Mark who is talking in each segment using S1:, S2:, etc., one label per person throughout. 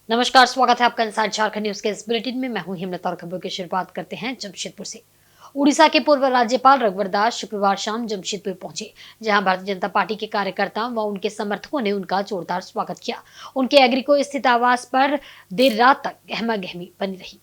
S1: नमस्कार, स्वागत है आपका इंसाइड झारखंड न्यूज के इस बुलेटिन में। मैं हूं हिमलता और खबरों की शुरुआत करते हैं जमशेदपुर से। उड़ीसा के पूर्व राज्यपाल रघुवर दास शुक्रवार शाम जमशेदपुर पहुंचे, जहां भारतीय जनता पार्टी के कार्यकर्ताओं व उनके समर्थकों ने उनका जोरदार स्वागत किया। उनके एग्रीको स्थित आवास पर देर रात तक गहमा गहमी बनी रही।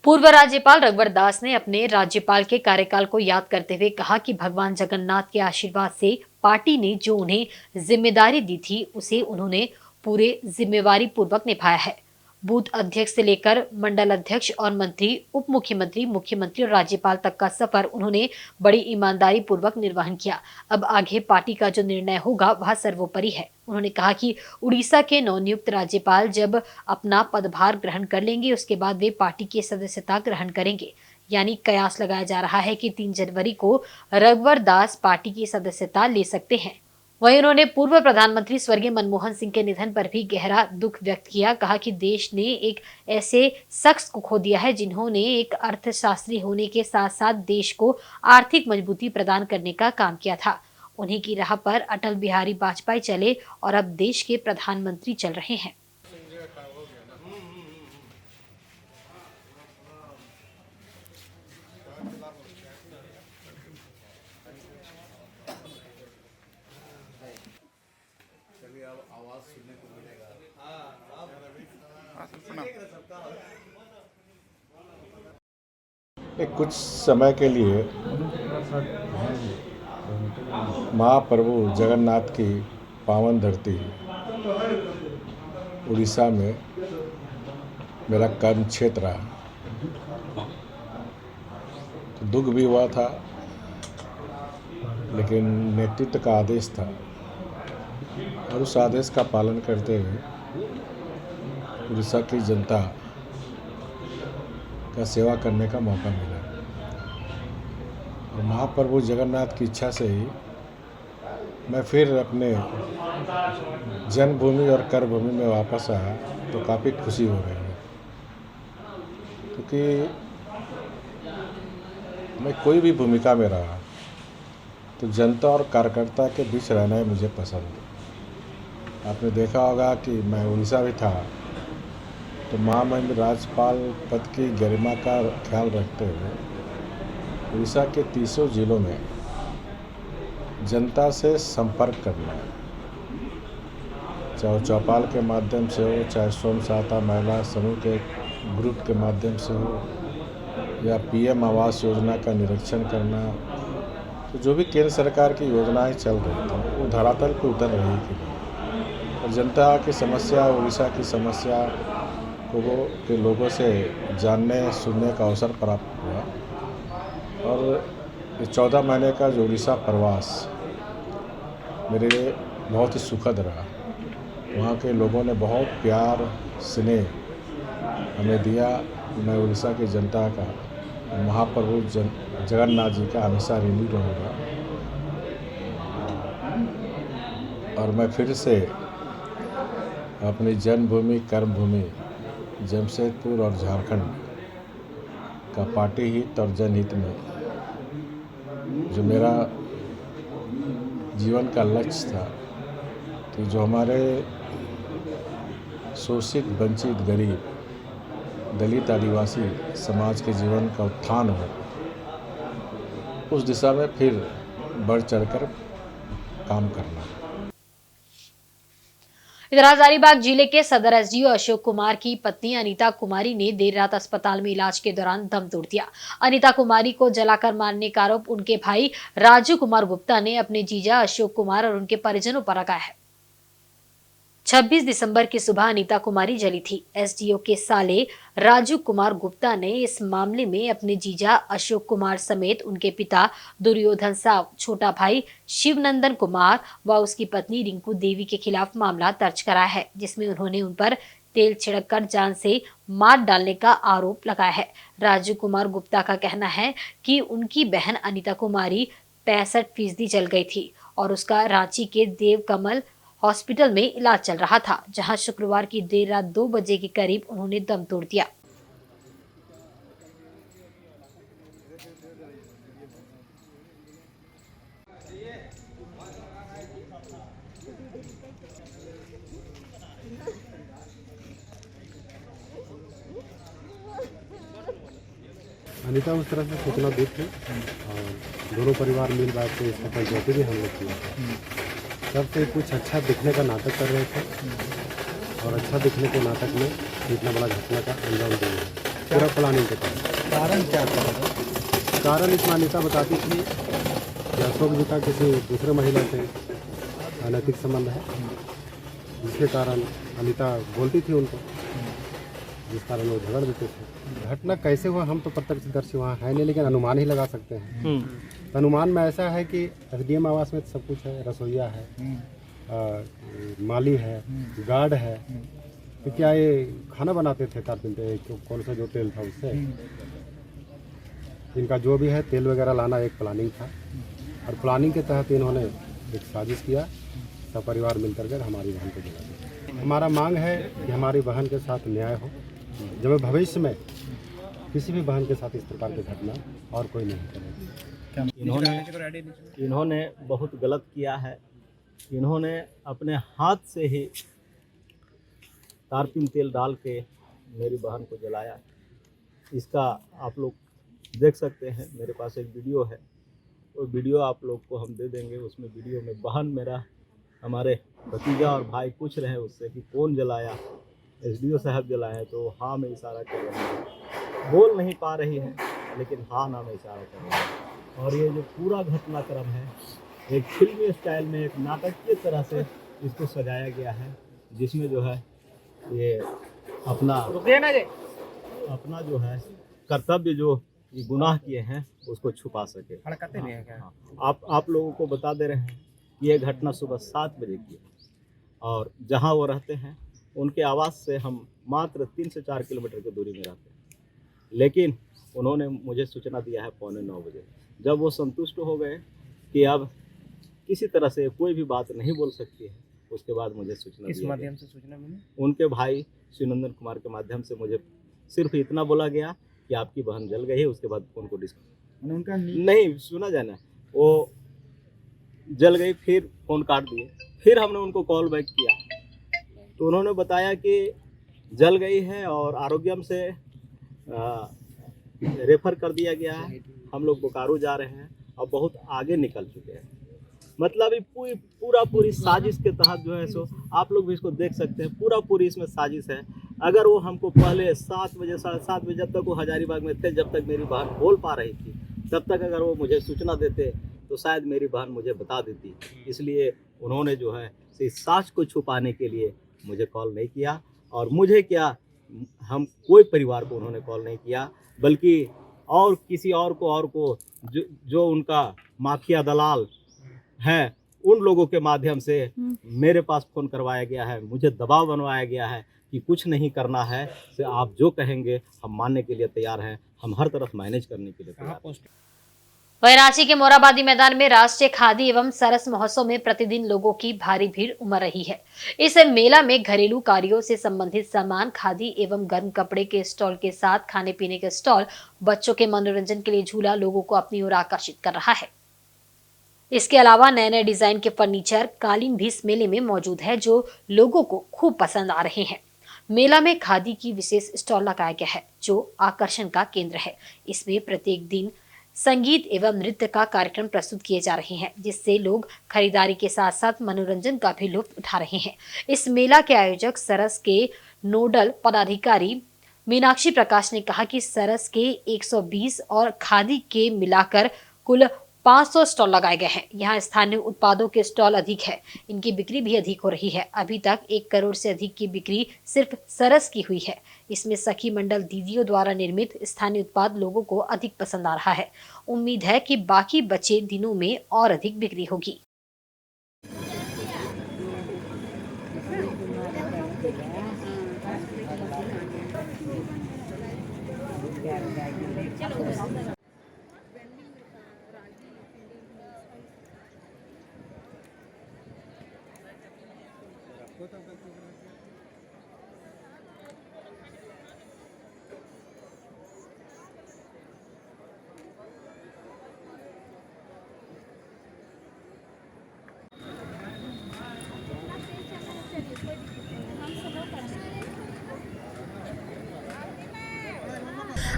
S1: पूर्व राज्यपाल रघुवर दास ने अपने राज्यपाल के कार्यकाल को याद करते हुए कहा कि भगवान जगन्नाथ के आशीर्वाद से पार्टी ने जो उन्हें जिम्मेदारी दी थी उसे उन्होंने पूरे जिम्मेवारी पूर्वक निभाया है। बूथ अध्यक्ष से लेकर मंडल अध्यक्ष और मंत्री, उप मुख्यमंत्री, मुख्यमंत्री और राज्यपाल तक का सफर उन्होंने बड़ी ईमानदारी पूर्वक निर्वहन किया। अब आगे पार्टी का जो निर्णय होगा वह सर्वोपरि है। उन्होंने कहा कि उड़ीसा के नवनियुक्त राज्यपाल जब अपना पदभार ग्रहण कर लेंगे उसके बाद वे पार्टी की सदस्यता ग्रहण करेंगे। यानी कयास लगाया जा रहा है कि 3 जनवरी को रघुवर दास पार्टी की सदस्यता ले सकते हैं। वहीं उन्होंने पूर्व प्रधानमंत्री स्वर्गीय मनमोहन सिंह के निधन पर भी गहरा दुख व्यक्त किया। कहा कि देश ने एक ऐसे शख्स को खो दिया है जिन्होंने एक अर्थशास्त्री होने के साथ साथ देश को आर्थिक मजबूती प्रदान करने का काम किया था। उन्हीं की राह पर अटल बिहारी वाजपेयी चले और अब देश के प्रधानमंत्री चल रहे हैं।
S2: कुछ समय के लिए महाप्रभु जगन्नाथ की पावन धरती उड़ीसा में मेरा कर्म क्षेत्र रहा। तो दुख भी हुआ था, लेकिन नेतृत्व का आदेश था और उस आदेश का पालन करते हुए उड़ीसा की जनता का सेवा करने का मौका मिला। और महाप्रभु जगन्नाथ की इच्छा से ही मैं फिर अपने जन्मभूमि और कर्मभूमि में वापस आया, तो काफ़ी खुशी हो रही है, क्योंकि मैं कोई भी भूमिका में रहा तो जनता और कार्यकर्ता के बीच रहना ही मुझे पसंद है। आपने देखा होगा कि मैं उड़ीसा भी था तो महामहिम राज्यपाल पद की गरिमा का ख्याल रखते हुए उड़ीसा के 30 जिलों में जनता से संपर्क करना है, चाहे चौपाल के माध्यम से हो, चाहे स्वयं सहायता महिला समूह के ग्रुप के माध्यम से हो, या पीएम आवास योजना का निरीक्षण करना। तो जो भी केंद्र सरकार की योजनाएं चल रही थी वो धरातल पर उतर रही थी और जनता की समस्या, उड़ीसा की समस्या को के लोगों से जानने सुनने का अवसर प्राप्त हुआ। और 14 महीने का जो उड़ीसा प्रवास मेरे लिए बहुत ही सुखद रहा। वहाँ के लोगों ने बहुत प्यार स्नेह हमें दिया। मैं उड़ीसा की जनता का, महाप्रभु जगन्नाथ जी का हमेशा ऋणी रहूँगा। और मैं फिर से अपनी जन्मभूमि कर्मभूमि जमशेदपुर और झारखंड का पार्टी हित और जनहित में जो मेरा जीवन का लक्ष्य था, तो जो हमारे शोषित, वंचित, गरीब, दलित, आदिवासी समाज के जीवन का उत्थान हो, उस दिशा में फिर बढ़ चढ़कर काम करना।
S1: इधर हजारीबाग जिले के सदर एसडीओ अशोक कुमार की पत्नी अनीता कुमारी ने देर रात अस्पताल में इलाज के दौरान दम तोड़ दिया। अनीता कुमारी को जलाकर मारने का आरोप उनके भाई राजू कुमार गुप्ता ने अपने जीजा अशोक कुमार और उनके परिजनों पर लगाया है। 26 दिसंबर की सुबह अनीता कुमारी जली थी। एसडीओ के साले राजू कुमार गुप्ता ने इस मामले में अपने जीजा अशोक कुमार समेत उनके पिता दुर्योधन साव, छोटा भाई शिवनंदन कुमार व उसकी पत्नी रिंकू देवी के खिलाफ मामला दर्ज कराया है, जिसमें उन्होंने उन पर तेल छिड़ककर जान से मार डालने का आरोप लगाया है। राजू कुमार गुप्ता का कहना है कि उनकी बहन अनीता कुमारी 65% जल गई थी और उसका रांची के देव कमल हॉस्पिटल में इलाज चल रहा था, जहां शुक्रवार की देर रात 2 बजे के करीब उन्होंने दम तोड़ दिया।
S3: अनीता उस तरह से सूचना दी थी और दोनों परिवार मिल बैठ के इसका पंचायती भी हम लोग किया था। तब से कुछ अच्छा दिखने का नाटक कर रहे थे और अच्छा दिखने के नाटक में इतना बड़ा घटना का अंजाम दिया है पूरा प्लानिंग के तहत।
S4: कारण क्या था?
S3: कारण इसमें अनीता बताती थी कि अशोक जी का किसी दूसरे महिला से अनैतिक संबंध है, जिसके कारण अनीता बोलती थी उनको, जिस कारण वो झगड़ देते थे। घटना कैसे हुआ हम तो प्रत्यक्षदर्शी वहाँ है नहीं, लेकिन अनुमान ही लगा सकते हैं। तो अनुमान में ऐसा है कि एसडीएम आवास में सब कुछ है, रसोईया है, माली है, गार्ड है। तो क्या ये खाना बनाते थे कारपेंटर, कौन सा जो तेल था उससे, इनका जो भी है तेल वगैरह लाना एक प्लानिंग था और प्लानिंग के तहत इन्होंने एक साजिश किया, सब परिवार मिलकर के हमारी बहन को जला दिया। हमारा मांग है कि हमारी बहन के साथ न्याय हो, जब भविष्य में किसी भी बहन के साथ इस प्रकार की घटना और कोई नहीं करेगा।
S4: इन्होंने बहुत गलत किया है। इन्होंने अपने हाथ से ही तारपीन तेल डाल के मेरी बहन को जलाया। इसका आप लोग देख सकते हैं, मेरे पास एक वीडियो है, वो वीडियो आप लोग को हम दे देंगे। उसमें वीडियो में बहन मेरा, हमारे भतीजा और भाई पूछ रहे हैं उससे कि कौन जलाया, एसडीओ साहब जलाया, तो हाँ में इशारा कर रहे हैं, बोल नहीं पा रही है लेकिन हाँ ना में इशारा कर रहे हैं। और ये जो पूरा घटनाक्रम है एक फिल्मी स्टाइल में, एक नाटकीय तरह से इसको सजाया गया है, जिसमें जो है ये अपना जो है कर्तव्य, जो ये गुनाह किए हैं उसको छुपा सके। आप लोगों को बता दे रहे हैं कि ये घटना सुबह 7 बजे की है और जहां वो रहते हैं उनके आवास से हम मात्र 3 से 4 किलोमीटर की दूरी में रहते हैं, लेकिन उन्होंने मुझे सूचना दिया है 8:45 बजे। जब वो संतुष्ट हो गए कि अब किसी तरह से कोई भी बात नहीं बोल सकती है, उसके बाद मुझे सूचना
S5: किस
S4: दिया
S5: माध्यम से सूचना मिली?
S4: उनके भाई शिवनंदन कुमार के माध्यम से मुझे सिर्फ इतना बोला गया कि आपकी बहन जल गई है। उसके बाद फोन को
S5: उनका
S4: नहीं सुना जाना, वो जल गई, फिर फोन काट दिए। फिर हमने उनको कॉल बैक किया तो उन्होंने बताया कि जल गई है और आरोग्यम से रेफर कर दिया गया है। हम लोग बोकारो जा रहे हैं और बहुत आगे निकल चुके हैं। मतलब ये पूरी साजिश के तहत जो है सो आप लोग भी इसको देख सकते हैं, पूरी इसमें साजिश है। अगर वो हमको पहले 7 बजे 7:30 बजे, जब तक वो हजारीबाग में थे, जब तक मेरी बहन बोल पा रही थी, तब तक अगर वो मुझे सूचना देते तो शायद मेरी बहन मुझे बता देती। इसलिए उन्होंने जो है इस साज को छुपाने के लिए मुझे कॉल नहीं किया, और मुझे क्या, हम कोई परिवार को उन्होंने कॉल नहीं किया, बल्कि और किसी और को जो उनका माफिया दलाल है, उन लोगों के माध्यम से मेरे पास फ़ोन करवाया गया है, मुझे दबाव बनवाया गया है कि कुछ नहीं करना है, से आप जो कहेंगे हम मानने के लिए तैयार हैं, हम हर तरफ मैनेज करने के लिए तैयार हैं।
S1: वहीं रांची के मोराबादी मैदान में राष्ट्रीय खादी एवं सरस महोत्सव में प्रतिदिन लोगों की भारी भीड़ उमड़ रही है। इस मेला में घरेलू कार्यों से संबंधित सामान, खादी एवं गर्म कपड़े के स्टॉल के साथ खाने पीने के स्टॉल, बच्चों के मनोरंजन के लिए झूला लोगों को अपनी ओर आकर्षित कर रहा है। इसके अलावा नए नए डिजाइन के फर्नीचर, कालीन भी इस मेले में मौजूद है, जो लोगों को खूब पसंद आ रहे हैं। मेला में खादी की विशेष स्टॉल लगाया गया है, जो आकर्षण का केंद्र है। इसमें प्रत्येक दिन संगीत एवं नृत्य का कार्यक्रम प्रस्तुत किए जा रहे हैं, जिससे लोग खरीदारी के साथ साथ मनोरंजन का भी लुत्फ उठा रहे हैं। इस मेला के आयोजक सरस के नोडल पदाधिकारी मीनाक्षी प्रकाश ने कहा कि सरस के 120 और खादी के मिलाकर कुल 500 स्टॉल लगाए गए हैं। यहाँ स्थानीय उत्पादों के स्टॉल अधिक है, इनकी बिक्री भी अधिक हो रही है। अभी तक 1 करोड़ से अधिक की बिक्री सिर्फ सरस की हुई है। इसमें सखी मंडल दीदियों द्वारा निर्मित स्थानीय उत्पाद लोगों को अधिक पसंद आ रहा है। उम्मीद है कि बाकी बचे दिनों में और अधिक बिक्री होगी।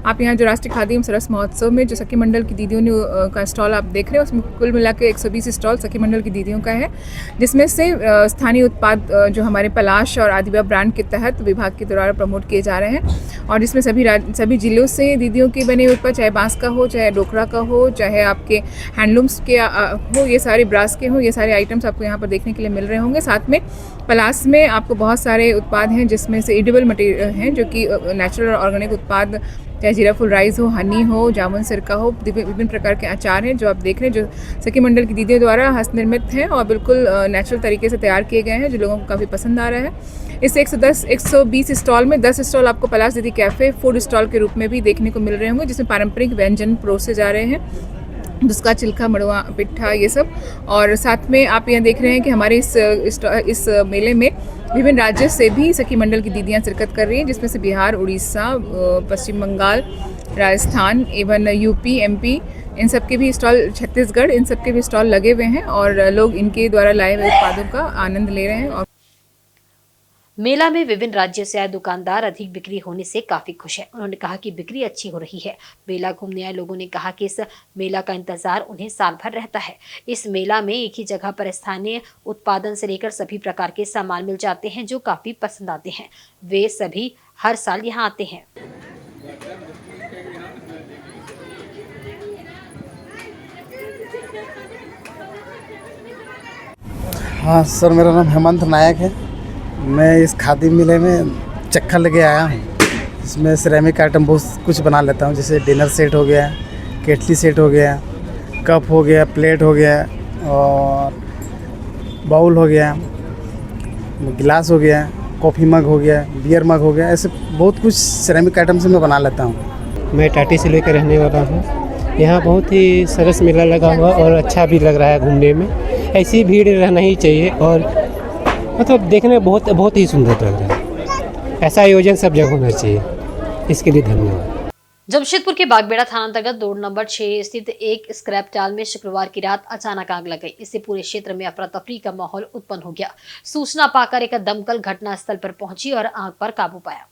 S5: आप यहाँ जो राष्ट्रीय खादी एवं सरस महोत्सव में जो सखी मंडल की दीदियों ने का स्टॉल आप देख रहे हैं, उसमें कुल मिला के 120 स्टॉल सखी मंडल की दीदियों का है, जिसमें से स्थानीय उत्पाद जो हमारे पलाश और आदिवा ब्रांड के तहत विभाग के द्वारा प्रमोट किए जा रहे हैं, और जिसमें सभी जिलों से दीदियों के बने उत्पाद, चाहे बांस का हो, चाहे डोकरा का हो, चाहे आपके हैंडलूम्स के हो, ये सारे ब्रास के हो, ये सारे आइटम्स आपको यहाँ पर देखने के लिए मिल रहे होंगे। साथ में पलास में आपको बहुत सारे उत्पाद हैं, जिसमें से एडिबल मटेरियल हैं जो कि नेचुरल और ऑर्गेनिक उत्पाद, चाहे जीरा फुल राइस हो, हनी हो, जामुन सिरका हो, विभिन्न प्रकार के अचार हैं जो आप देख रहे हैं, जो सखी मंडल की दीदियों द्वारा हस्त निर्मित हैं और बिल्कुल नेचुरल तरीके से तैयार किए गए हैं, जो लोगों को काफ़ी पसंद आ रहा है। इस 120 स्टॉल में 10 स्टॉल आपको पलाश दीदी कैफ़े फूड स्टॉल के रूप में भी देखने को मिल रहे होंगे, जिसमें पारंपरिक व्यंजन परोसे जा रहे हैं, दुस्का, चिल्का, मड़वा, पिट्ठा, ये सब। और साथ में आप यहाँ देख रहे हैं कि हमारे इस मेले में विभिन्न राज्यों से भी सखी मंडल की दीदियाँ शिरकत कर रही हैं, जिसमें से बिहार, उड़ीसा, पश्चिम बंगाल, राजस्थान, एवं यूपी, एमपी, इन सब के भी स्टॉल, छत्तीसगढ़, इन सब के भी स्टॉल लगे हुए हैं और लोग इनके द्वारा लाए हुए उत्पादों का आनंद ले रहे हैं। और
S1: मेला में विभिन्न राज्यों से आए दुकानदार अधिक बिक्री होने से काफी खुश हैं। उन्होंने कहा कि बिक्री अच्छी हो रही है। मेला घूमने आए लोगों ने कहा कि इस मेला का इंतजार उन्हें साल भर रहता है। इस मेला में एक ही जगह पर स्थानीय उत्पादन से लेकर सभी प्रकार के सामान मिल जाते हैं, जो काफी पसंद आते हैं। वे सभी हर साल यहाँ आते हैं।
S6: हाँ सर, मेरा नाम हेमंत नायक है। मैं इस खादी मेले में चक्कर लेके आया हूँ। इसमें सिरेमिक आइटम बहुत कुछ बना लेता हूँ, जैसे डिनर सेट हो गया, केटली सेट हो गया, कप हो गया, प्लेट हो गया और बाउल हो गया, गिलास हो गया, कॉफ़ी मग हो गया, बियर मग हो गया, ऐसे बहुत कुछ सिरेमिक आइटम से मैं बना लेता हूँ।
S7: मैं टाटी से लेकर रहने वाला हूँ। यहाँ बहुत ही सरस मेला लगा हुआ और अच्छा भी लग रहा है घूमने में। ऐसी भीड़ रहना ही चाहिए और मतलब देखने में बहुत ही सुंदर लग रहा है। ऐसा आयोजन सब जगह होना चाहिए। इसके लिए धन्यवाद।
S1: जमशेदपुर के बागबेड़ा थाना अंतर्गत 2 नंबर 6 स्थित एक स्क्रैप टाल में शुक्रवार की रात अचानक आग लग गई। इससे पूरे क्षेत्र में अफरा तफरी का माहौल उत्पन्न हो गया। सूचना पाकर एक दमकल घटनास्थल पर पहुंची और आग पर काबू पाया।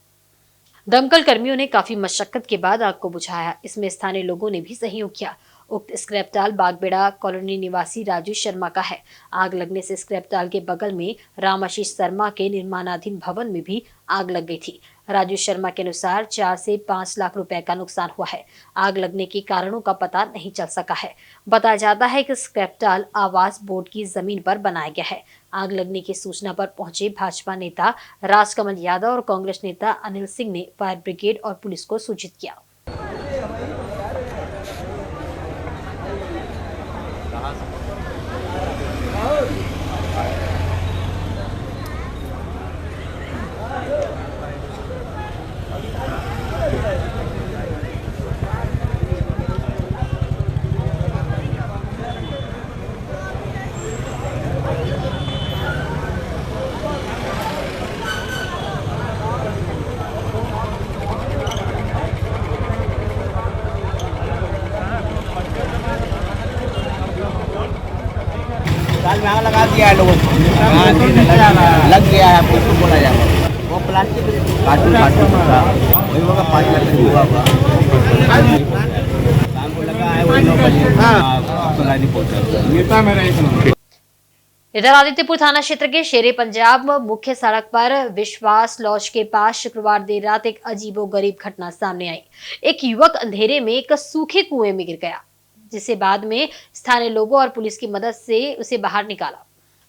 S1: दमकल कर्मियों ने काफी मशक्कत के बाद आग को बुझाया। इसमें स्थानीय लोगों ने भी सहयोग किया। उक्त स्क्रैप टाल बागबेड़ा कॉलोनी निवासी राजू शर्मा का है। आग लगने से स्क्रैप टाल के बगल में रामाशीष शर्मा के निर्माणाधीन भवन में भी आग लग गई थी। राजू शर्मा के अनुसार 4 से 5 लाख रुपए का नुकसान हुआ है। आग लगने के कारणों का पता नहीं चल सका है। बताया जाता है कि स्क्रैप टाल आवास बोर्ड की जमीन पर बनाया गया है। आग लगने की सूचना पर पहुंचे भाजपा नेता राजकमल यादव और कांग्रेस नेता अनिल सिंह ने फायर ब्रिगेड और पुलिस को सूचित किया।
S8: यहाँ लगा दिया है लोगों ने, लग गया है, आपको बोला जाएगा। वो प्लास्टिक कार्टून वही होगा 5 लाख हुआ शाम को लगा है, वही 9 बजे नेता मेरा।
S1: इधर आदित्यपुर थाना क्षेत्र के शेरे पंजाब मुख्य सड़क पर विश्वास लॉज के पास शुक्रवार देर रात एक अजीबोगरीब घटना सामने आई। एक युवक अंधेरे में एक सूखे कुएं में गिर गया, जिसे बाद में स्थानीय लोगों और पुलिस की मदद से उसे बाहर निकाला।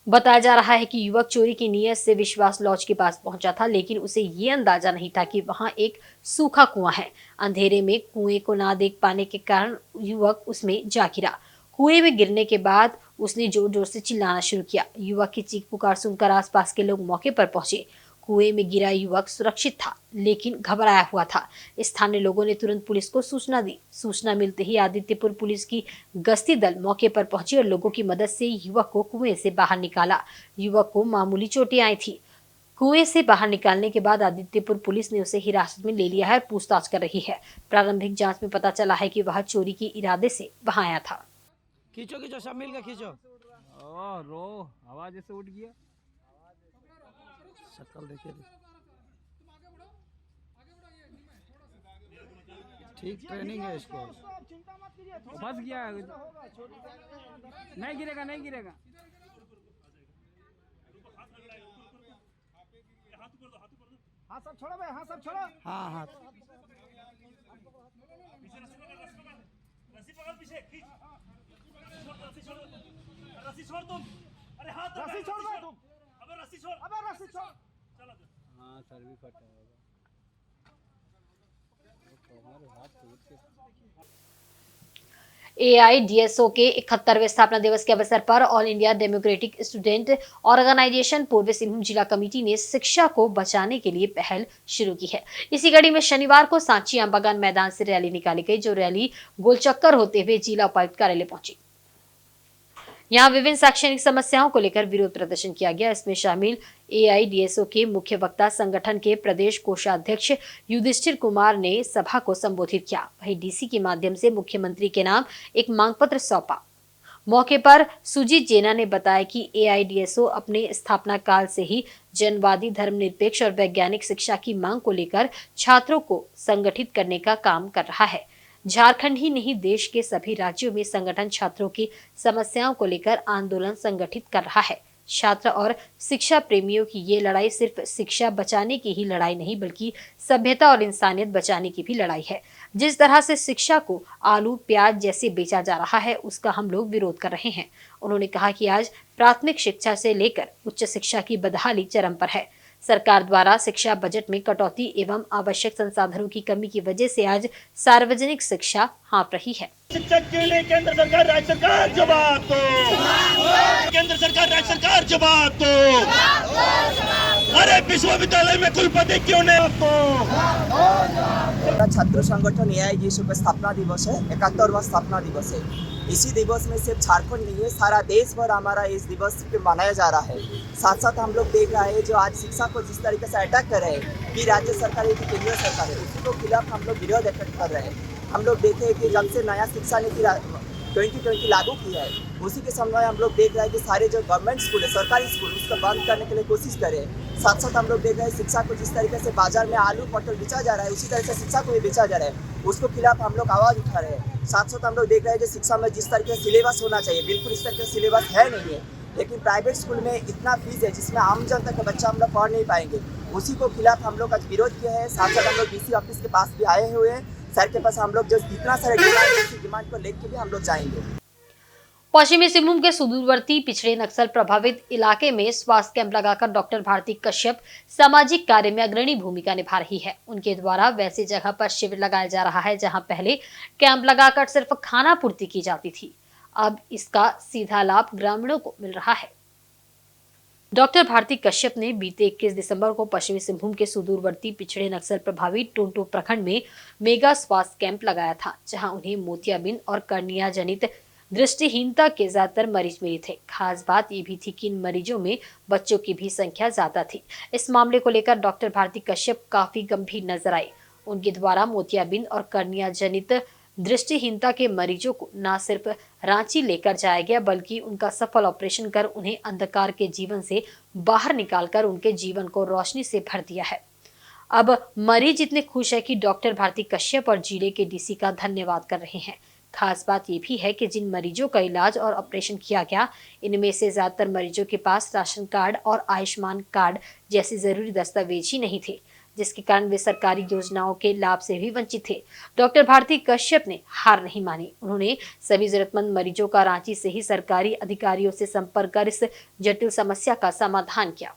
S1: बताया जा रहा है कि युवक चोरी की नीयत से विश्वास लॉज के पास पहुंचा था, लेकिन उसे ये अंदाजा नहीं था कि वहां एक सूखा कुआं है। अंधेरे में कुएं को ना देख पाने के कारण युवक उसमें जा गिरा। कुएं में गिरने के बाद उसने जोर जोर से चिल्लाना शुरू किया। युवक की चीख पुकार सुनकर आसपास के लोग मौके पर पहुंचे। कुएं में गिरा युवक सुरक्षित था, लेकिन घबराया हुआ था। स्थानीय लोगों ने तुरंत पुलिस को सूचना दी। सूचना मिलते ही आदित्यपुर पुलिस की गश्ती दल मौके पर पहुंची और लोगों की मदद से युवक को कुएं से बाहर निकाला। युवक को मामूली चोटें आई थी। कुएं से बाहर निकालने के बाद आदित्यपुर पुलिस ने उसे हिरासत में ले लिया है और पूछताछ कर रही है। प्रारंभिक जाँच में पता चला है कि वह चोरी के इरादे से वहां आया था।
S8: खींचो खींचो, सब मिल के खींचो। रो आवाज ऐसे उठ गया, शक्ल देखिए।
S6: ठीक ट्रेनिंग है इसको।
S9: फंस गया, नहीं गिरेगा, नहीं गिरेगा। हाँ सब छोड़ो भाई, हाँ सब छोड़ो।
S6: हाँ हाँ
S10: रस्सी पकड़, पीछे खींच, रस्सी छोड़, रस्सी छोड़ तुम। अरे हाथ
S9: रस्सी छोड़ भाई तुम।
S10: अबे रस्सी छोड़,
S9: अबे रस्सी छोड़।
S10: चलो
S3: हाँ सर भी फटा होगा।
S1: AIDSO के 71वें स्थापना दिवस के अवसर पर All India Democratic Student Organisation पूर्वी सिंहभूम जिला कमेटी ने शिक्षा को बचाने के लिए पहल शुरू की है। इसी कड़ी में शनिवार को सांची आमबागान मैदान से रैली निकाली गई, जो रैली गोलचक्कर होते हुए जिला उपायुक्त कार्यालय पहुंची। यहां विभिन्न शैक्षणिक समस्याओं को लेकर विरोध प्रदर्शन किया गया। इसमें शामिल AIDSO के मुख्य वक्ता संगठन के प्रदेश कोषाध्यक्ष युधिष्ठिर कुमार ने सभा को संबोधित किया। वहीं DC के माध्यम से मुख्यमंत्री के नाम एक मांग पत्र सौंपा। मौके पर सुजीत जेना ने बताया कि AIDSO अपने स्थापना काल से ही जनवादी, धर्मनिरपेक्ष और वैज्ञानिक शिक्षा की मांग को लेकर छात्रों को संगठित करने का काम कर रहा है। झारखंड ही नहीं, देश के सभी राज्यों में संगठन छात्रों की समस्याओं को लेकर आंदोलन संगठित कर रहा है। छात्र और शिक्षा प्रेमियों की ये लड़ाई सिर्फ शिक्षा बचाने की ही लड़ाई नहीं, बल्कि सभ्यता और इंसानियत बचाने की भी लड़ाई है। जिस तरह से शिक्षा को आलू प्याज जैसे बेचा जा रहा है, उसका हम लोग विरोध कर रहे हैं। उन्होंने कहा कि आज प्राथमिक शिक्षा से लेकर उच्च शिक्षा की बदहाली चरम पर है। सरकार द्वारा शिक्षा बजट में कटौती एवं आवश्यक संसाधनों की कमी की वजह से आज सार्वजनिक शिक्षा हाँप रही है।
S10: शिक्षक के लिए केंद्र सरकार, राज्य सरकार जवाब दो। केंद्र सरकार, राज्य सरकार जवाब दो। अरे विश्वविद्यालय में कुलपति क्यों नहीं आपको?
S11: छात्र संगठन AIDSO का स्थापना दिवस है, 71वां स्थापना दिवस है। इसी दिवस में सिर्फ झारखंड नहीं है, सारा देश भर हमारा इस दिवस पे मनाया जा रहा है। साथ साथ हम लोग देख रहे हैं जो आज शिक्षा को जिस तरीके से अटैक कर रहे हैं कि राज्य सरकार है कि केंद्र सरकार है, उसी को खिलाफ हम लोग विरोध व्यक्त कर रहे हैं। हम लोग देखे कि जब से नया शिक्षा नीति 2020 लागू किया है, उसी के समय हम लोग देख रहे हैं कि सारे जो गवर्नमेंट स्कूल है, सरकारी स्कूल, उसको बंद करने के लिए कोशिश करें। साथ साथ हम लोग देख रहे हैं शिक्षा को जिस तरीके से बाजार में आलू पटल बेचा जा रहा है, उसी तरह से शिक्षा को भी बेचा जा रहा है, उसको खिलाफ हम लोग आवाज़ उठा रहे हैं। साथ साथ हम लोग देख रहे हैं जो शिक्षा में जिस तरीके से सिलेबस होना चाहिए, बिल्कुल इस तरीके से सिलेबस है नहीं है। लेकिन प्राइवेट स्कूल में इतना फीस है जिसमें आम जनता का बच्चा हम लोग पढ़ नहीं पाएंगे, उसी को खिलाफ हम लोग आज विरोध किया है। साथ साथ हम लोग DC ऑफिस के पास भी आए हुए हैं। सर के पास हम लोग जो जितना सारे डिमांड है, उसी डिमांड को लेकर भी हम लोग जाएंगे।
S1: पश्चिमी सिंहभूम के सुदूरवर्ती पिछड़े नक्सल प्रभावित इलाके में स्वास्थ्य कैंप लगाकर डॉक्टर भारती कश्यप सामाजिक कार्य में अग्रणी भूमिका निभा रही है। उनके द्वारा वैसी जगह पर शिविर लगाया जा रहा है जहां पहले कैंप लगाकर सिर्फ खाना पूर्ति की जाती थी, अब इसका सीधा लाभ ग्रामीणों को मिल रहा है। डॉक्टर भारती कश्यप ने बीते 21 दिसंबर को पश्चिमी सिंहभूम के सुदूरवर्ती पिछड़े नक्सल प्रभावित टोंटो प्रखंड में मेगा स्वास्थ्य कैंप लगाया था, जहां उन्हें मोतियाबिंद और कर्निया जनित दृष्टिहीनता के ज्यादातर मरीज मिले थे। खास बात ये भी थी कि इन मरीजों में बच्चों की भी संख्या ज्यादा थी। इस मामले को लेकर डॉक्टर भारती कश्यप काफी गंभीर नजर आई। उनके द्वारा मोतियाबिंद और कर्निया जनित दृष्टिहीनता के मरीजों को न सिर्फ रांची लेकर जाया गया, बल्कि उनका सफल ऑपरेशन कर उन्हें अंधकार के जीवन से बाहर निकालकर उनके जीवन को रोशनी से भर दिया है। अब मरीज इतने खुश है कि डॉक्टर भारती कश्यप और जिले के DC का धन्यवाद कर रहे हैं। खास बात यह भी है कि जिन मरीजों का इलाज और ऑपरेशन किया गया, इनमें से ज्यादातर मरीजों के पास राशन कार्ड और आयुष्मान कार्ड जैसे जरूरी दस्तावेज ही नहीं थे, जिसके कारण वे सरकारी योजनाओं के लाभ से भी वंचित थे। डॉक्टर भारती कश्यप ने हार नहीं मानी। उन्होंने सभी जरूरतमंद मरीजों का रांची से ही सरकारी अधिकारियों से संपर्क कर इस जटिल समस्या का समाधान किया।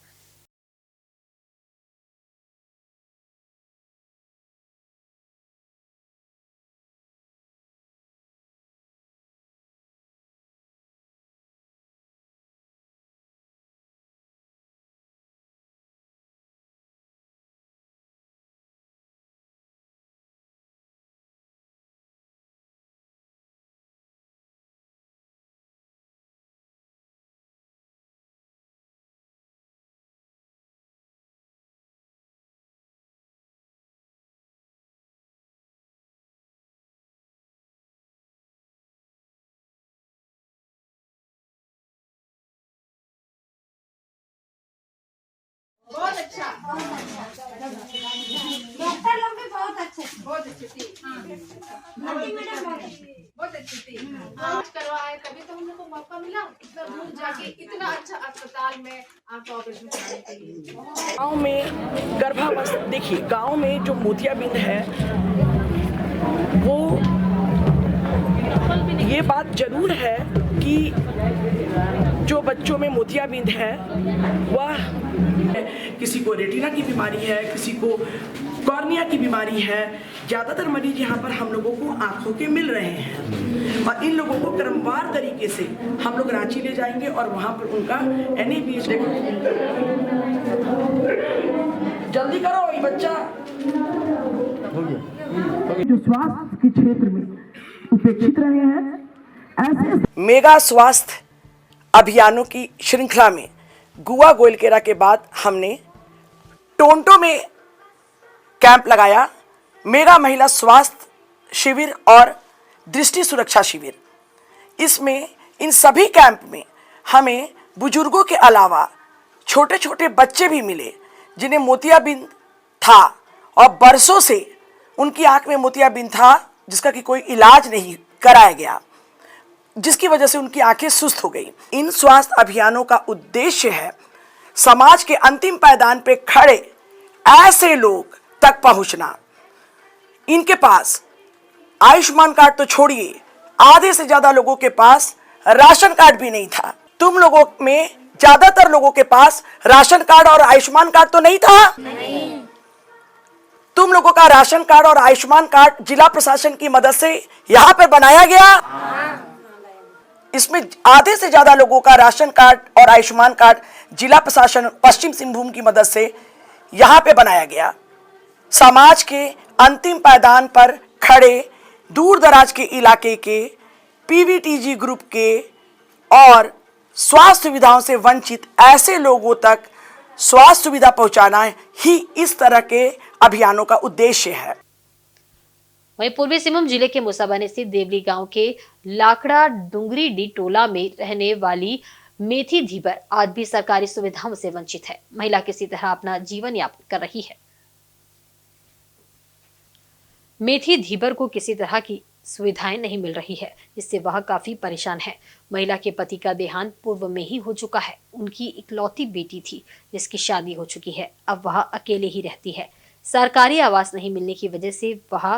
S12: बहुत अच्छा डॉक्टर लोग भी बहुत
S5: बहुत अच्छी थी। बहुत अच्छी थी। करवाए तभी तो हम लोग को मौका मिला इतना दूर जाके इतना अच्छा अस्पताल में आपका ऑपरेशन कराने के लिए।
S12: गाँव में गर्भावस्था, देखिए गाँव में जो मोतियाबिंद है वो ये बात जरूर है कि जो बच्चों में मोतियाबिंद है वह किसी को रेटिना की बीमारी है, किसी को कॉर्निया की बीमारी है। ज़्यादातर मरीज यहाँ पर हम लोगों को आंखों के मिल रहे हैं और इन लोगों को क्रमवार तरीके से हम लोग रांची ले जाएंगे और वहाँ पर उनका NABH जल्दी करो ये बच्चा जो स्वास्थ्य के क्षेत्र में उपेक्षित रहे हैं ऐसे मेगा स्वास्थ्य अभियानों की श्रृंखला में गुआ गोइलकेरा के बाद हमने टोंटो में कैंप लगाया, मेगा महिला स्वास्थ्य शिविर और दृष्टि सुरक्षा शिविर। इसमें इन सभी कैंप में हमें बुजुर्गों के अलावा छोटे छोटे बच्चे भी मिले जिन्हें मोतियाबिंद था और बरसों से उनकी आंख में मोतियाबिंद था जिसका कि कोई इलाज नहीं कराया गया, जिसकी वजह से उनकी आंखें सुस्त हो गई। इन स्वास्थ्य अभियानों का उद्देश्य है समाज के अंतिम पायदान पे खड़े ऐसे लोग तक पहुंचना। इनके पास आयुष्मान कार्ड तो छोड़िए, आधे से ज्यादा लोगों के पास राशन कार्ड भी नहीं था। तुम लोगों में ज्यादातर लोगों के पास राशन कार्ड और आयुष्मान कार्ड तो नहीं था। नहीं। तुम लोगों का राशन कार्ड और आयुष्मान कार्ड जिला प्रशासन की मदद से यहाँ पर बनाया गया। इसमें आधे से ज्यादा लोगों का राशन कार्ड और आयुष्मान कार्ड जिला प्रशासन पश्चिम सिंहभूम की मदद से यहाँ पे बनाया गया। समाज के अंतिम पायदान पर खड़े दूर दराज के इलाके के PVTG ग्रुप के और स्वास्थ्य सुविधाओं से वंचित ऐसे लोगों तक स्वास्थ्य सुविधा पहुंचाना ही इस तरह के अभियानों का उद्देश्य है।
S1: वहीं पूर्वी सिंहभूम जिले के मुसाबानी स्थित देवली गांव के लाकड़ा डुंगरी डी टोला में रहने वाली मेथी धीबर आज भी सरकारी सुविधाओं से वंचित है। महिला किसी तरह अपना जीवन यापन कर रही है। मेथी धीबर को किसी तरह की सुविधाएं नहीं मिल रही है, जिससे वह काफी परेशान है। महिला के पति का देहांत पूर्व में ही हो चुका है। उनकी इकलौती बेटी थी जिसकी शादी हो चुकी है। अब वह अकेले ही रहती है। सरकारी आवास नहीं मिलने की वजह से वह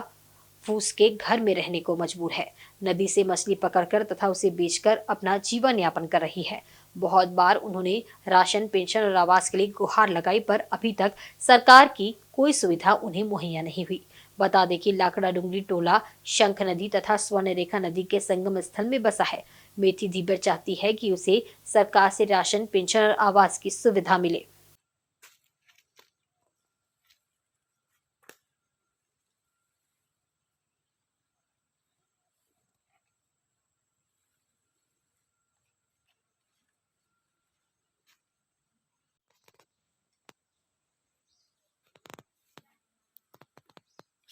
S1: फूस के घर में रहने को मजबूर है। नदी से मछली पकड़कर तथा उसे बेचकर अपना जीवन यापन कर रही है। बहुत बार उन्होंने राशन, पेंशन और आवास के लिए गुहार लगाई, पर अभी तक सरकार की कोई सुविधा उन्हें मुहैया नहीं हुई। बता दें कि लाकड़ा डुंगरी टोला शंख नदी तथा स्वर्णरेखा नदी के संगम स्थल में बसा है। मेथी धीबर चाहती है कि उसे सरकार से राशन, पेंशन और आवास की सुविधा मिले।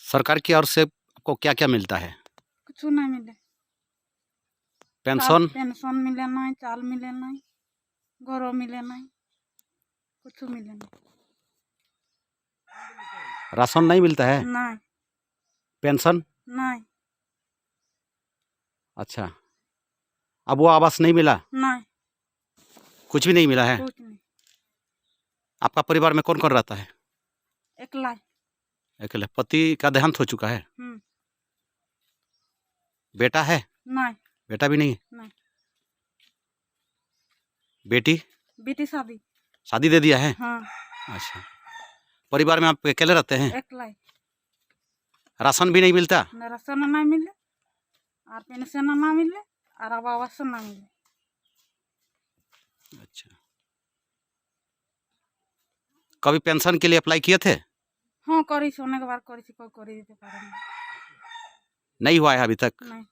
S13: सरकार की ओर से आपको क्या क्या मिलता है?
S14: कुछ नहीं मिले।
S13: पेंशन
S14: मिले नहीं, चाल मिले नहीं, गौरव मिले नहीं, कुछ मिले नहीं।
S13: राशन नहीं मिलता है?
S14: नहीं।
S13: पेंशन
S14: नहीं।
S13: अच्छा, अब वो आवास नहीं मिला?
S14: नहीं,
S13: कुछ भी नहीं मिला है?
S14: कुछ नहीं।
S13: आपका परिवार में कौन कौन रहता है?
S14: अकेला।
S13: अकेले। पति का देहांत हो चुका है? बेटा है?
S14: नहीं।
S13: बेटा भी नहीं?
S14: नहीं।
S13: बेटी?
S14: बेटी शादी
S13: दे दिया है?
S14: हाँ।
S13: अच्छा, परिवार में आप अकेले रहते हैं?
S14: अकेला।
S13: राशन भी नहीं मिलता?
S14: न राशन नहीं मिले और पेंशन ना मिले और आवास ना मिले।
S13: अच्छा, कभी पेंशन के लिए अप्लाई किए थे?
S14: हाँ, करी सोने के बाद करी कोई करी देते पारे
S13: नहीं हुआ है अभी तक?
S14: नहीं।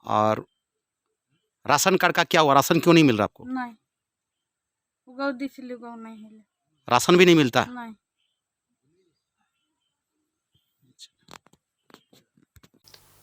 S13: और राशन कार्ड का क्या हुआ? राशन क्यों नहीं मिल रहा आपको?
S14: नहीं, उगाओ दिसली उगाओ नहीं हिले।
S13: राशन भी नहीं मिलता?
S14: नहीं।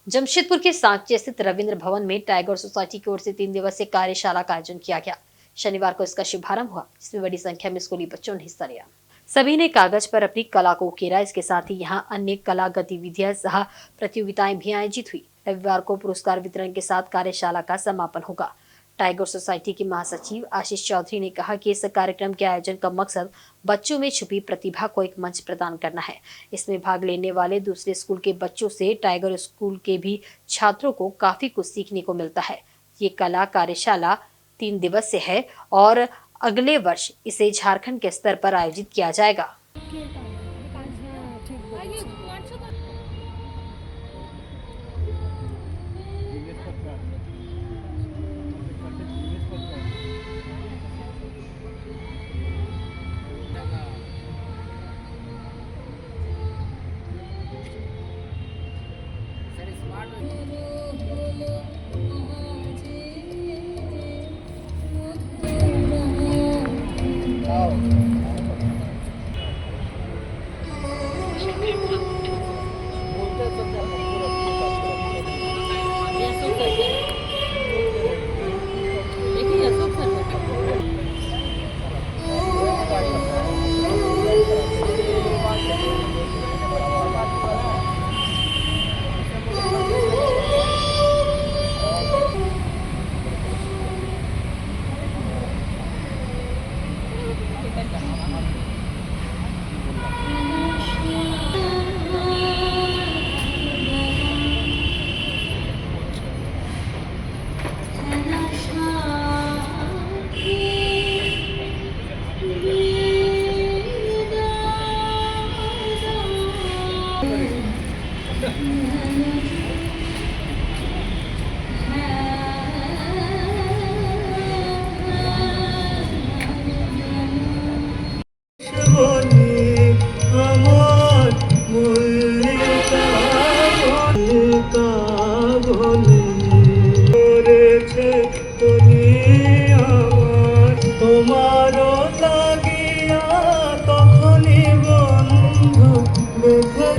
S1: जमशेदपुर के सांची स्थित रविंद्र भवन में टाइगर सोसाइटी की ओर से 3 दिवसीय कार्यशाला का आयोजन किया गया। शनिवार को इसका शुभारंभ हुआ, जिसमें बड़ी संख्या में स्कूली बच्चों ने हिस्सा लिया। सभी ने कागज पर अपनी कला को उकेरा। इसके साथ ही यहाँ अन्य कला गतिविधियां सह प्रतियोगिताएं भी आयोजित हुई। रविवार को पुरस्कार वितरण के साथ कार्यशाला का समापन होगा। टाइगर सोसाइटी के महासचिव आशीष चौधरी ने कहा कि इस कार्यक्रम के आयोजन का मकसद बच्चों में छुपी प्रतिभा को एक मंच प्रदान करना है। इसमें भाग लेने वाले दूसरे स्कूल के बच्चों से टाइगर स्कूल के भी छात्रों को काफी कुछ सीखने को मिलता है। ये कला कार्यशाला 3 दिवसीय है और अगले वर्ष इसे झारखंड के स्तर पर आयोजित किया जाएगा।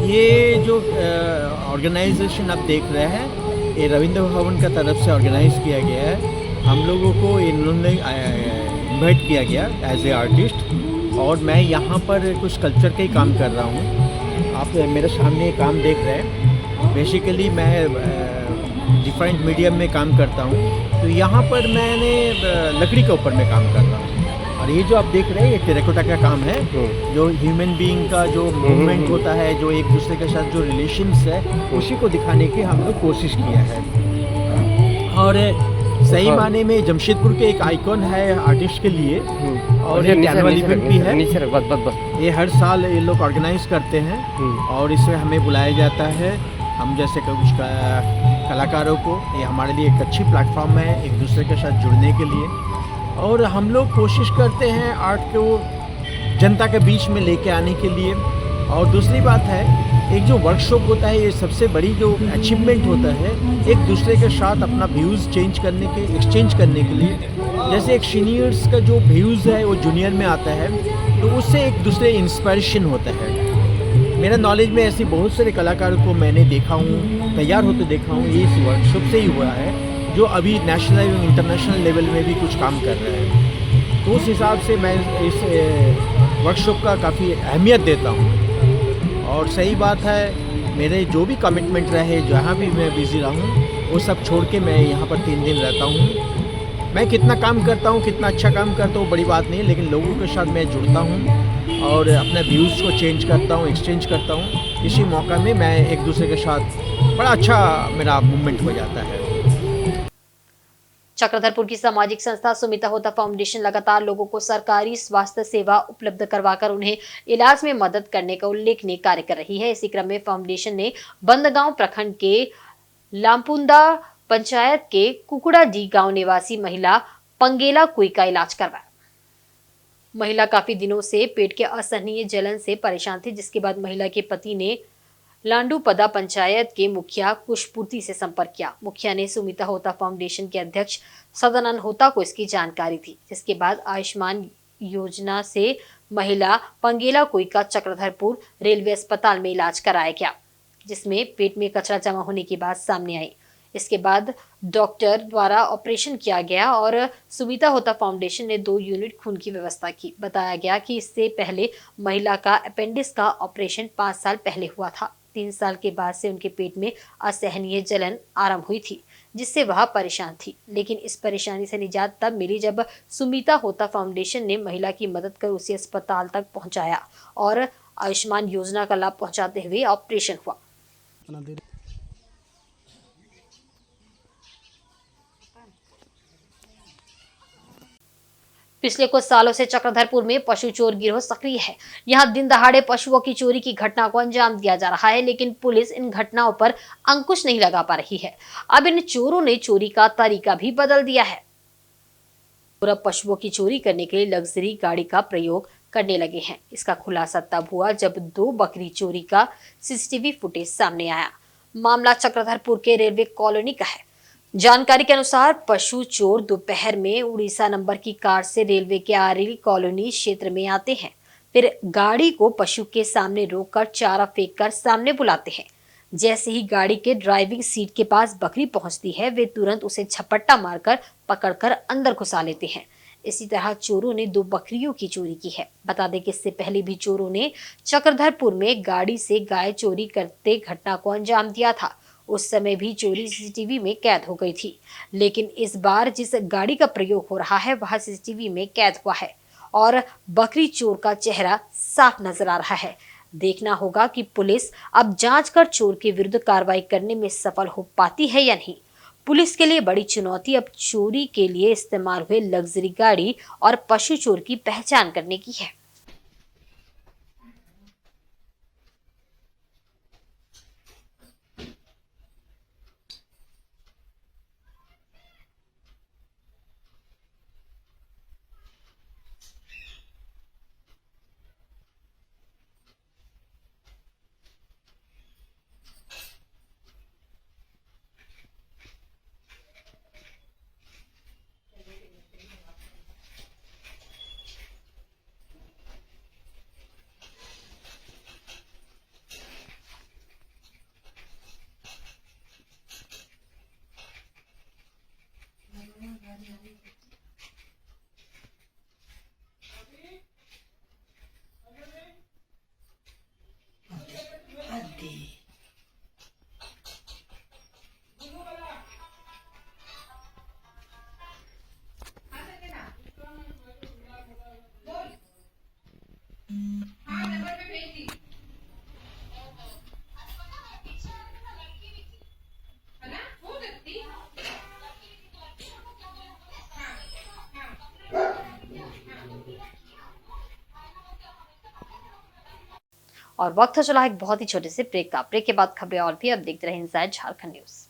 S8: ये जो ऑर्गेनाइजेशन आप देख रहे हैं, ये रविंद्र भवन का तरफ से ऑर्गेनाइज किया गया है। हम लोगों को इन्होंने इन्वाइट किया गया एज ए आर्टिस्ट, और मैं यहाँ पर कुछ कल्चर का ही काम कर रहा हूँ। आप मेरे सामने काम देख रहे हैं। बेसिकली मैं डिफरेंट मीडियम में काम करता हूँ, तो यहाँ पर मैंने लकड़ी के ऊपर में काम कर रहा हूँ। और ये जो आप देख रहे हैं, ये टेराकोटा का काम है, जो ह्यूमन बीइंग का जो मूवमेंट होता है, जो एक दूसरे के साथ जो रिलेशंस है, उसी को दिखाने की हम लोग कोशिश किया है। और सही माने में जमशेदपुर के एक आइकॉन है आर्टिस्ट के लिए, और ये एनुअल इवेंट भी है। ये हर साल ये लोग ऑर्गेनाइज करते हैं और इसमें हमें बुलाया जाता है, हम जैसे कुछ कलाकारों को। ये हमारे लिए एक अच्छी प्लेटफॉर्म है एक दूसरे के साथ जुड़ने के लिए, और हम लोग कोशिश करते हैं आर्ट को जनता के बीच में लेके आने के लिए। और दूसरी बात है, एक जो वर्कशॉप होता है, ये सबसे बड़ी जो अचीवमेंट होता है एक दूसरे के साथ अपना व्यूज़ एक्सचेंज करने के लिए। जैसे एक सीनियर्स का जो व्यूज़ है वो जूनियर में आता है, तो उससे एक दूसरे इंस्पिरेशन होता है। मेरा नॉलेज में ऐसे बहुत सारे कलाकारों को मैंने देखा हूँ, तैयार होते देखा हूँ। ये इस वर्कशॉप से ही हुआ है, जो अभी नेशनल एवं इंटरनेशनल लेवल में भी कुछ काम कर रहे हैं। तो उस हिसाब से मैं इस वर्कशॉप का काफ़ी अहमियत देता हूँ। और सही बात है, मेरे जो भी कमिटमेंट रहे, जहाँ भी मैं बिज़ी रहूँ, वो सब छोड़ के मैं यहाँ पर 3 दिन रहता हूँ। मैं कितना काम करता हूँ, कितना अच्छा काम करता हूँ, बड़ी बात नहीं, लेकिन लोगों के साथ मैं जुड़ता हूँ और अपने व्यूज़ को चेंज करता हूँ, एक्सचेंज करता हूँ। इसी मौका में मैं एक दूसरे के साथ बड़ा अच्छा मेरा मूवमेंट हो जाता है।
S1: चक्रधरपुर की सामाजिक संस्था सुमिता होता फाउंडेशन लगातार लोगों को सरकारी स्वास्थ्य सेवा उपलब्ध करवाकर उन्हें इलाज में मदद करने का उल्लेखनीय कार्य कर रही है। इसी क्रम में फाउंडेशन ने बंदगांव प्रखंड के लामपुंदा पंचायत के कुकुड़ाडी गांव निवासी महिला पंगेला कुई का इलाज करवाया। महिला काफी दिनों से पेट के असहनीय जलन से परेशान थी, जिसके बाद महिला के पति ने लांडूपदा पंचायत के मुखिया कुशपूर्ति से संपर्क किया। मुखिया ने सुमिता होता फाउंडेशन के अध्यक्ष सदानंद होता को इसकी जानकारी दी, जिसके बाद आयुष्मान योजना से महिला पंगेला कुई का चक्रधरपुर रेलवे अस्पताल में इलाज कराया गया, जिसमें पेट में कचरा जमा होने की बात सामने आई। इसके बाद डॉक्टर द्वारा ऑपरेशन किया गया और सुमिता होता फाउंडेशन ने 2 यूनिट खून की व्यवस्था की। बताया गया कि इससे पहले महिला का अपेंडिक्स का ऑपरेशन 5 साल पहले हुआ था। 3 साल के बाद से उनके पेट में असहनीय जलन आरंभ हुई थी, जिससे वह परेशान थी। लेकिन इस परेशानी से निजात तब मिली जब सुमिता होता फाउंडेशन ने महिला की मदद कर उसे अस्पताल तक पहुंचाया और आयुष्मान योजना का लाभ पहुंचाते हुए ऑपरेशन हुआ। पिछले कुछ सालों से चक्रधरपुर में पशु चोर गिरोह सक्रिय है। यहां दिन दहाड़े पशुओं की चोरी की घटना को अंजाम दिया जा रहा है, लेकिन पुलिस इन घटनाओं पर अंकुश नहीं लगा पा रही है। अब इन चोरों ने चोरी का तरीका भी बदल दिया है और अब पशुओं की चोरी करने के लिए लग्जरी गाड़ी का प्रयोग करने लगे हैं। इसका खुलासा तब हुआ जब 2 बकरी चोरी का सीसीटीवी फुटेज सामने आया। मामला चक्रधरपुर के रेलवे कॉलोनी का है। जानकारी के अनुसार पशु चोर दोपहर में उड़ीसा नंबर की कार से रेलवे के आरेली कॉलोनी क्षेत्र में आते हैं। फिर गाड़ी को पशु के सामने रोककर चारा फेंककर सामने बुलाते हैं। जैसे ही गाड़ी के ड्राइविंग सीट के पास बकरी पहुंचती है, वे तुरंत उसे झपट्टा मारकर पकड़कर अंदर घुसा लेते हैं। इसी तरह चोरों ने 2 बकरियों की चोरी की है। बता दें कि इससे पहले भी चोरों ने चक्रधरपुर में गाड़ी से गाय चोरी करते घटना को अंजाम दिया था। उस समय भी चोरी सीसीटीवी में कैद हो गई थी, लेकिन इस बार जिस गाड़ी का प्रयोग हो रहा है वह सीसीटीवी में कैद हुआ है और बकरी चोर का चेहरा साफ नजर आ रहा है। देखना होगा कि पुलिस अब जांच कर चोर के विरुद्ध कार्रवाई करने में सफल हो पाती है या नहीं। पुलिस के लिए बड़ी चुनौती अब चोरी के लिए इस्तेमाल हुए लग्जरी गाड़ी और पशु चोर की पहचान करने की है। और वक्त हो चला एक बहुत ही छोटे से ब्रेक का। ब्रेक के बाद खबरें और भी अब देखते रहे इनसाइड झारखंड न्यूज।